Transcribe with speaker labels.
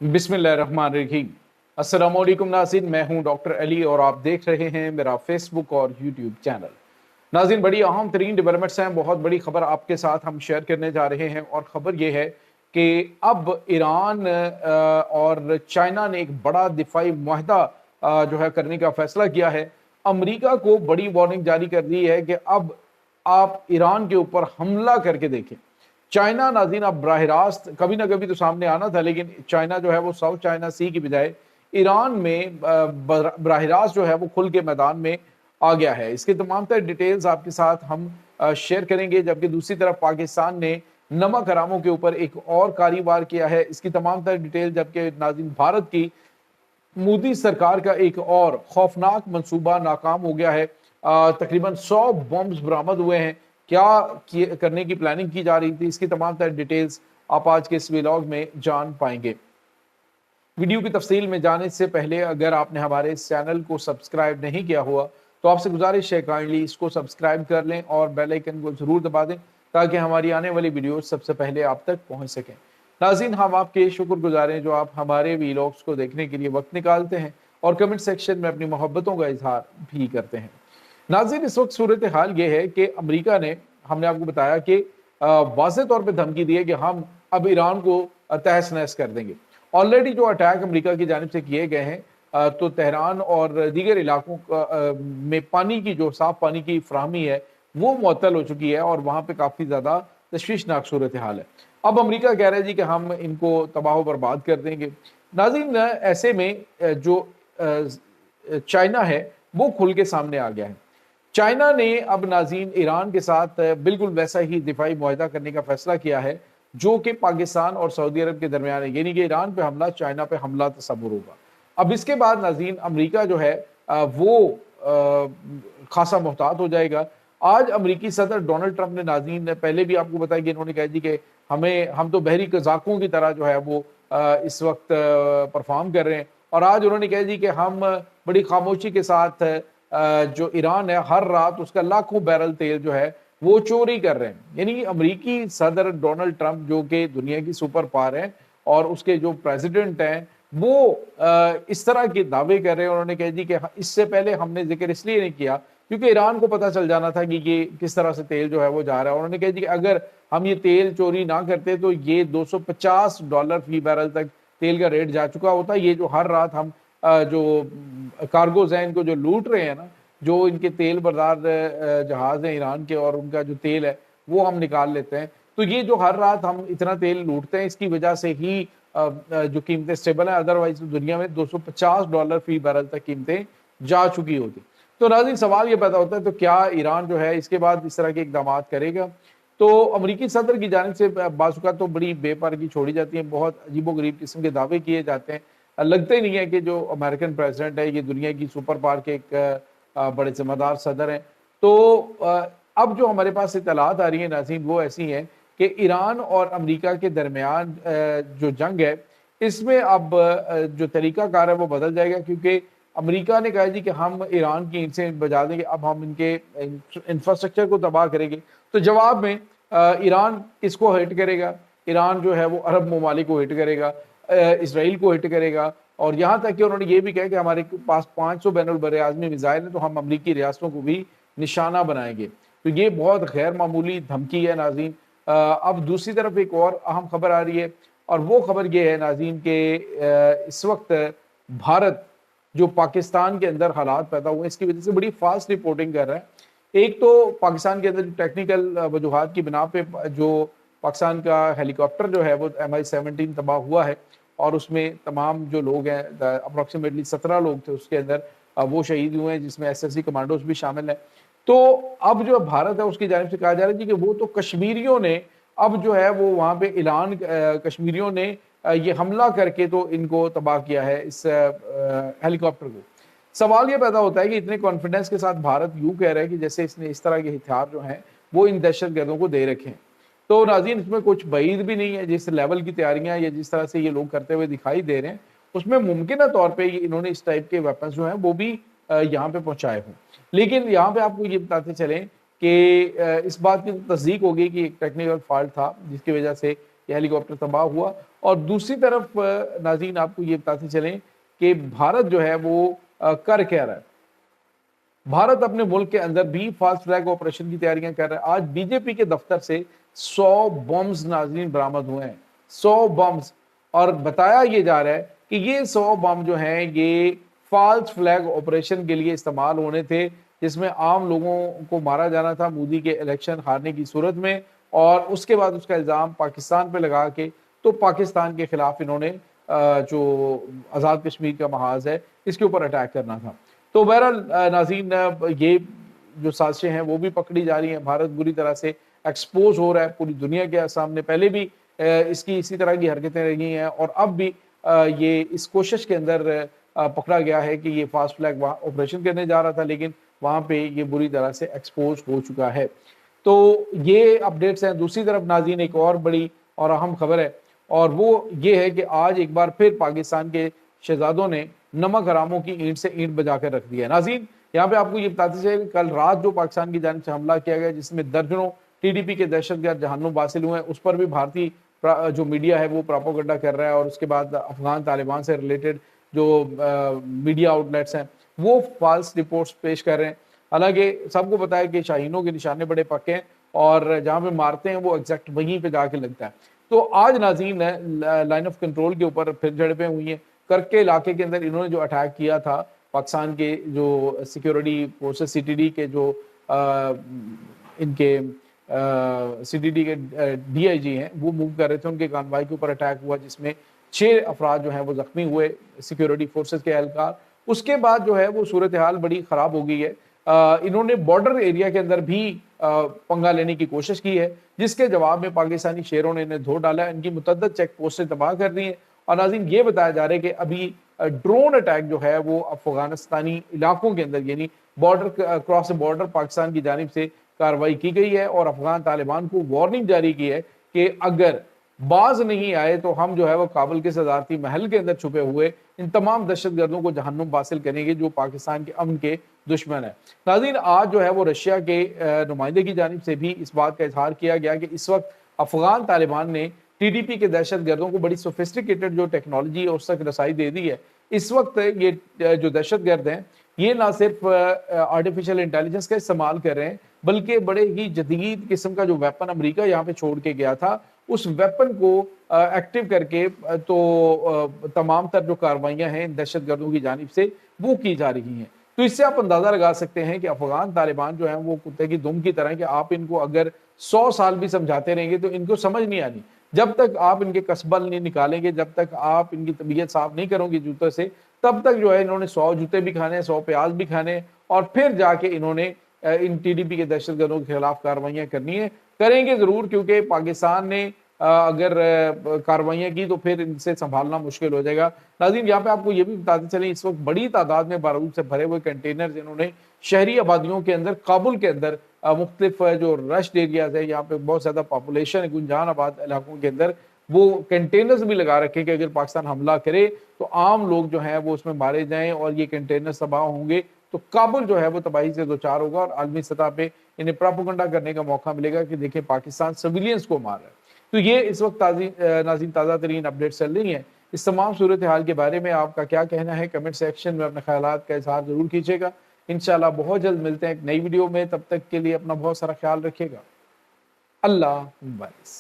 Speaker 1: बिस्मिल्लाहिर्रहमानिर्रहीम। अस्सलाम वालेकुम नाज़रीन, मैं हूं डॉक्टर अली और आप देख रहे हैं मेरा फेसबुक और यूट्यूब चैनल। नाज़रीन, बड़ी अहम तरीन डेवलपमेंट्स हैं, बहुत बड़ी खबर आपके साथ हम शेयर करने जा रहे हैं और ख़बर ये है कि अब ईरान और चाइना ने एक बड़ा दिफाई मुआहदा जो है करने का फैसला किया है। अमरीका को बड़ी वार्निंग जारी कर दी है कि अब आप ईरान के ऊपर हमला करके देखें। चाइना नाज़रीन अब बराह रास्त कभी ना कभी तो सामने आना था, लेकिन चाइना जो है वो साउथ चाइना सी की बजाय ईरान में बराह रास्त जो है वो खुल के मैदान में आ गया है। इसके तमाम तर डिटेल्स आपके साथ हम शेयर करेंगे, जबकि दूसरी तरफ पाकिस्तान ने नमक हरामों के ऊपर एक और कारीवार किया है। इसकी तमाम तर डिटेल, जबकि नाज़रीन भारत की मोदी सरकार का एक और खौफनाक मंसूबा नाकाम हो गया है। तकरीबन 100 बॉम्ब्स बरामद हुए हैं। क्या करने की प्लानिंग की जा रही थी, इसकी तमाम तरह डिटेल्स आप आज के इस व्लॉग में जान पाएंगे। वीडियो की तफसील में जाने से पहले अगर आपने हमारे इस चैनल को सब्सक्राइब नहीं किया हुआ तो आपसे गुजारिश है काइंडली इसको सब्सक्राइब कर लें और बेल आइकन को जरूर दबा दें ताकि हमारी आने वाली वीडियो सबसे पहले आप तक पहुंच सकें। नाज़रीन, हम आपके शुक्रगुजार हैं जो आप हमारे व्लॉग्स को देखने के लिए वक्त निकालते हैं और कमेंट सेक्शन में अपनी मोहब्बतों का इजहार भी करते हैं। नाज़रीन, इस वक्त सूरत हाल ये है कि अमेरिका ने, हमने आपको बताया कि वाज़ेह तौर पे धमकी दी है कि हम अब ईरान को तहस नहस कर देंगे। ऑलरेडी जो अटैक अमेरिका की जानिब से किए गए हैं, तो तेहरान और दीगर इलाकों में पानी की जो साफ पानी की फ्राहमी है वो मुअत्तल हो चुकी है और वहाँ पे काफ़ी ज़्यादा तशवीशनाक सूरत हाल है। अब अमेरिका कह रहा है जी कि हम इनको तबाह बर्बाद कर देंगे। नाज़रीन, ऐसे में जो चाइना है वो खुल के सामने आ गया है। चाइना ने अब नाज़रीन ईरान के साथ बिल्कुल वैसा ही दिफाई मुआहदा करने का फैसला किया है जो कि पाकिस्तान और सऊदी अरब के दरमियान है, यानी कि ईरान पे हमला, चाइना पे हमला तस्वुर होगा। अब इसके बाद नाज़रीन अमेरिका जो है वो खासा मोहतात हो जाएगा। आज अमेरिकी सदर डोनाल्ड ट्रंप ने, नाज़रीन ने पहले भी आपको बताया कि इन्होंने कहा जी कि हम तो बहरी कज़ाकों की तरह जो है वो इस वक्त परफॉर्म कर रहे हैं, और आज उन्होंने कहा जी कि हम बड़ी खामोशी के साथ जो ईरान है हर रात उसका लाखों बैरल तेल जो है वो चोरी कर रहे हैं। यानी कि अमेरिकी सदर डोनाल्ड ट्रंप जो कि दुनिया की सुपर पावर है और उसके जो प्रेसिडेंट हैं वो इस तरह के दावे कर रहे हैं। उन्होंने कहा जी कि इससे पहले हमने जिक्र इसलिए नहीं किया क्योंकि ईरान को पता चल जाना था कि ये किस तरह से तेल जो है वो जा रहा है। उन्होंने कहा जी कि अगर हम ये तेल चोरी ना करते तो ये $250 फी बैरल तक तेल का रेट जा चुका होता। ये जो हर रात हम जो कार्गोज हैं इनको जो लूट रहे हैं ना, जो इनके तेल बरदार जहाज हैं ईरान के और उनका जो तेल है वो हम निकाल लेते हैं, तो ये जो हर रात हम इतना तेल लूटते हैं इसकी वजह से ही जो कीमतें स्टेबल हैं। अदरवाइज तो दुनिया में $250 फी बैरल तक कीमतें जा चुकी होती। तो नाज़रीन, सवाल ये पैदा होता है तो क्या ईरान जो है इसके बाद इस तरह के इकदाम करेगा? तो अमेरिकी सदर की जानिब से बाज़ तो बड़ी बेपरगी छोड़ी जाती है, बहुत अजीबोगरीब किस्म के दावे किए जाते हैं। लगता ही नहीं है कि जो अमेरिकन प्रेसिडेंट है ये दुनिया की सुपर पावर के एक बड़े जिम्मेदार सदर हैं। तो अब जो हमारे पास इत्तलात आ रही है नाज़रीन वो ऐसी हैं कि ईरान और अमेरिका के दरमियान जो जंग है इसमें अब जो तरीक़ाकार है वो बदल जाएगा, क्योंकि अमेरिका ने कहा जी कि हम ईरान की इनसे बजा देंगे, अब हम इनके इंफ्रास्ट्रक्चर को तबाह करेंगे। तो जवाब में ईरान किसको हिट करेगा? ईरान जो है वो अरब ममालिक को हिट करेगा, इसराइल को हिट करेगा, और यहाँ तक कि उन्होंने ये भी कहा कि हमारे पास 500 बैनुल बर्रे आज़मी मिसाइल है तो हम अमरीकी रियासतों को भी निशाना बनाएंगे। तो ये बहुत गैर मामूली धमकी है नाज़रीन। अब दूसरी तरफ एक और अहम खबर आ रही है और वो खबर ये है नाज़रीन के इस वक्त भारत जो पाकिस्तान के अंदर हालात पैदा हुए इसकी वजह से बड़ी फास्ट रिपोर्टिंग कर रहा है। एक तो पाकिस्तान के अंदर टेक्निकल वजूहात की बिना पे जो पाकिस्तान का हेलीकॉप्टर जो है वो MH17 तबाह हुआ है और उसमें तमाम जो लोग हैं अप्रॉक्सीमेटली 17 लोग थे उसके अंदर, वो शहीद हुए हैं जिसमें SSC कमांडोज भी शामिल हैं। तो अब जो भारत है उसकी जानिब से कहा जा रहा है कि वो तो कश्मीरियों ने अब जो है वो वहाँ पे ऐलान कश्मीरियों ने ये हमला करके तो इनको तबाह किया है इस हेलीकॉप्टर को। सवाल ये पैदा होता है कि इतने कॉन्फिडेंस के साथ भारत यूँ कह रहा है कि जैसे इसने इस तरह के हथियार जो हैं वो इन दहशतगर्दों को दे रखे हैं। तो नाज़रीन, इसमें कुछ बईद भी नहीं है। जिस लेवल की तैयारियां या जिस तरह से ये लोग करते हुए दिखाई दे रहे हैं उसमें मुमकिन तौर पे इन्होंने इस टाइप के वेपन्स जो हैं वो भी यहाँ पे पहुँचाए हों। लेकिन यहाँ पे आपको ये बताते चलें कि इस बात की तस्दीक हो गई कि एक टेक्निकल फॉल्ट था जिसकी वजह से یہ ہیلی کاپٹر تباہ ہوا. اور دوسری طرف ناظرین آپ کو یہ بتاتے چلیں کہ بھارت جو ہے وہ کر کیا رہا ہے. بھارت اپنے ملک کے اندر بھی فاسٹ فلیگ آپریشن کی تیاریاں کر رہا ہے. آج بی جے پی کے دفتر سے 100 بمز ناظرین برآمد ہوئے ہیں, 100 بمز. اور بتایا یہ جا رہا ہے کہ یہ 100 بم جو ہیں یہ فالس فلیگ آپریشن کے لیے استعمال ہونے تھے, جس میں عام لوگوں کو مارا جانا تھا مودی کے الیکشن ہارنے کی صورت میں, اور اس کے بعد اس کا الزام پاکستان پہ لگا کے تو پاکستان کے خلاف انہوں نے جو آزاد کشمیر کا محاذ ہے اس کے اوپر اٹیک کرنا تھا. تو بہرحال ناظرین یہ جو سازشیں ہیں وہ بھی پکڑی جا رہی ہیں. بھارت بری طرح سے ایکسپوز ہو رہا ہے پوری دنیا کے سامنے. پہلے بھی اس کی اسی طرح کی حرکتیں رہی ہیں اور اب بھی یہ اس کوشش کے اندر پکڑا گیا ہے کہ یہ فاسٹ فلیگ آپریشن کرنے جا رہا تھا, لیکن وہاں پہ یہ بری طرح سے ایکسپوز ہو چکا ہے. تو یہ اپڈیٹس ہیں. دوسری طرف ناظرین ایک اور بڑی اور اہم خبر ہے, اور وہ یہ ہے کہ آج ایک بار پھر پاکستان کے شہزادوں نے نمک حراموں کی اینٹ سے اینٹ بجا کر رکھ دیا ہے. ناظرین یہاں پہ آپ کو یہ بتاتے چلیں کہ کل رات جو پاکستان کی جانب سے حملہ کیا گیا جس میں درجنوں ٹی ڈی پی کے دہشت گرد جہنم حاصل ہوئے ہیں, اس پر بھی بھارتی جو میڈیا ہے وہ پراپوگنڈا کر رہا ہے, اور اس کے بعد افغان طالبان سے ریلیٹڈ جو میڈیا آؤٹ لیٹس ہیں وہ فالس رپورٹس پیش کر رہے ہیں. حالانکہ سب کو پتا ہے کہ شاہینوں کے نشانے بڑے پکے ہیں اور جہاں پہ مارتے ہیں وہ ایگزیکٹ وہیں پہ جا کے لگتا ہے. تو آج ناظرین لائن آف کنٹرول کے اوپر پھر جھڑپیں ہوئی ہیں. کرکے علاقے کے اندر انہوں نے جو اٹیک کیا تھا, پاکستان کے جو security forces C T D کے جو ان کے سی ٹی ڈی کے ڈی آئی جی ہیں وہ موو کر رہے تھے, ان کے کانوائی کے اوپر اٹیک ہوا جس میں 6 افراد جو ہیں وہ زخمی ہوئے سیکیورٹی فورسز کے اہلکار. اس کے بعد جو ہے وہ صورتحال بڑی خراب ہو گئی ہے. انہوں نے بارڈر ایریا کے اندر بھی پنگا لینے کی کوشش کی ہے, جس کے جواب میں پاکستانی شیروں نے انہیں دھو ڈالا. ان کی متعدد چیک پوسٹیں تباہ کر دی ہیں. اور ناظرین یہ بتایا جا رہا ہے کہ ابھی ڈرون اٹیک جو ہے وہ افغانستانی علاقوں کے اندر یعنی بارڈر کراس بارڈر پاکستان کی جانب سے کاروائی کی گئی ہے, اور افغان طالبان کو وارننگ جاری کی ہے کہ اگر باز نہیں آئے تو ہم جو ہے وہ کابل کے صدارتی محل کے اندر چھپے ہوئے ان تمام دہشت گردوں کو جہنم حاصل کریں گے جو پاکستان کے امن کے دشمن ہیں. ناظرین آج جو ہے وہ رشیا کے نمائندے کی جانب سے بھی اس بات کا اظہار کیا گیا کہ اس وقت افغان طالبان نے ٹی ڈی پی کے دہشت گردوں کو بڑی سوفسٹیکیٹڈ جو ٹیکنالوجی ہے اس تک رسائی دے دی ہے. اس وقت یہ جو دہشت گرد ہیں یہ نہ صرف آرٹیفیشل انٹیلیجنس کا استعمال کر رہے ہیں بلکہ بڑے ہی جدید قسم کا جو ویپن امریکہ یہاں پہ چھوڑ کے گیا تھا اس ویپن کو ایکٹیو کر کے تو تمام تر جو کاروائیاں ہیں دہشت گردوں کی جانب سے وہ کی جا رہی ہیں. تو اس سے آپ اندازہ لگا سکتے ہیں کہ افغان طالبان جو ہیں وہ کتے کی دم کی طرح کہ آپ ان کو اگر 100 سال بھی سمجھاتے رہیں گے تو ان کو سمجھ نہیں آنی. جب تک آپ ان کے قصبل نہیں نکالیں گے, جب تک آپ ان کی طبیعت صاف نہیں کرو گے جوتوں سے, تب تک جو ہے انہوں نے 100 جوتے بھی کھانے, 100 پیاز بھی کھانے, اور پھر جا کے انہوں نے ان ٹی ڈی پی کے دہشت گردوں کے خلاف کاروائیاں کرنی ہیں. کریں گے ضرور, کیونکہ پاکستان نے اگر کاروائیاں کی تو پھر ان سے سنبھالنا مشکل ہو جائے گا. ناظرین یہاں پہ آپ کو یہ بھی بتاتے چلیں اس وقت بڑی تعداد میں بارود سے بھرے ہوئے کنٹینرز انہوں نے شہری آبادیوں کے اندر, کابل کے اندر مختلف جو رشڈ ایریاز ہے یہاں پہ بہت زیادہ پاپولیشن ہے گنجان آباد علاقوں کے اندر, وہ کنٹینرز بھی لگا رکھے کہ اگر پاکستان حملہ کرے تو عام لوگ جو ہیں وہ اس میں مارے جائیں اور یہ کنٹینر تباہ ہوں گے تو کابل جو ہے وہ تباہی سے دوچار ہوگا اور عالمی سطح پہ انہیں پراپوگنڈا کرنے کا موقع ملے گا کہ دیکھیں پاکستان سویلینز کو مار رہا ہے. تو یہ اس وقت ناظرین تازہ ترین اپڈیٹ چل رہی ہیں. اس تمام صورتحال کے بارے میں آپ کا کیا کہنا ہے کمنٹ سیکشن میں اپنے خیالات کا اظہار ضرور کیجیے گا. انشاءاللہ بہت جلد ملتے ہیں ایک نئی ویڈیو میں, تب تک کے لیے اپنا بہت سارا خیال رکھیے گا. اللہ حافظ.